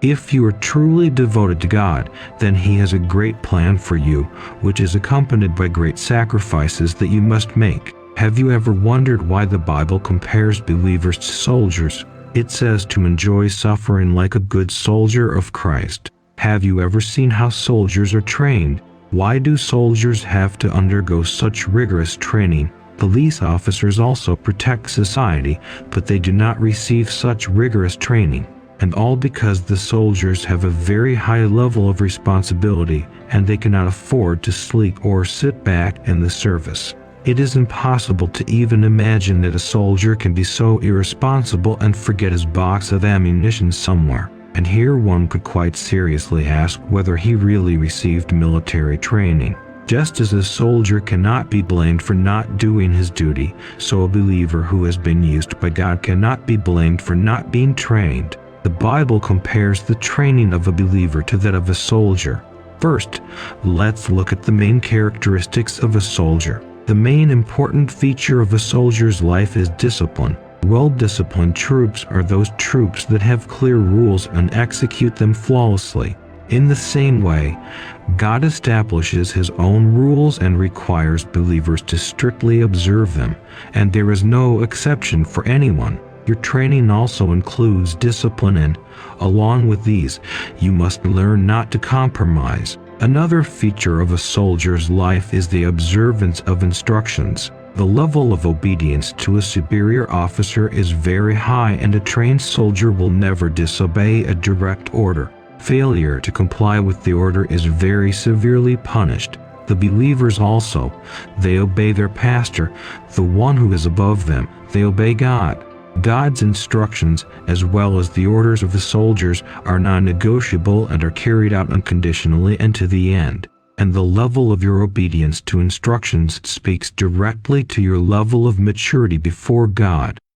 If you are truly devoted to God, then He has a great plan for you, which is accompanied by great sacrifices that you must make. Have you ever wondered why the Bible compares believers to soldiers? It says to enjoy suffering like a good soldier of Christ. Have you ever seen how soldiers are trained? Why do soldiers have to undergo such rigorous training? Police officers also protect society, but they do not receive such rigorous training. And all because the soldiers have a very high level of responsibility, and they cannot afford to sleep or sit back in the service. It is impossible to even imagine that a soldier can be so irresponsible and forget his box of ammunition somewhere. And here one could quite seriously ask whether he really received military training. Just as a soldier cannot be blamed for not doing his duty, so a believer who has been used by God cannot be blamed for not being trained. The Bible compares the training of a believer to that of a soldier. First, let's look at the main characteristics of a soldier. The main important feature of a soldier's life is discipline. Well-disciplined troops are those troops that have clear rules and execute them flawlessly. In the same way, God establishes His own rules and requires believers to strictly observe them, and there is no exception for anyone. Your training also includes discipline and, along with these, you must learn not to compromise. Another feature of a soldier's life is the observance of instructions. The level of obedience to a superior officer is very high, and a trained soldier will never disobey a direct order. Failure to comply with the order is very severely punished. The believers also, they obey their pastor, the one who is above them. They obey God. God's instructions, as well as the orders of the soldiers, are non-negotiable and are carried out unconditionally and to the end. And the level of your obedience to instructions speaks directly to your level of maturity before God.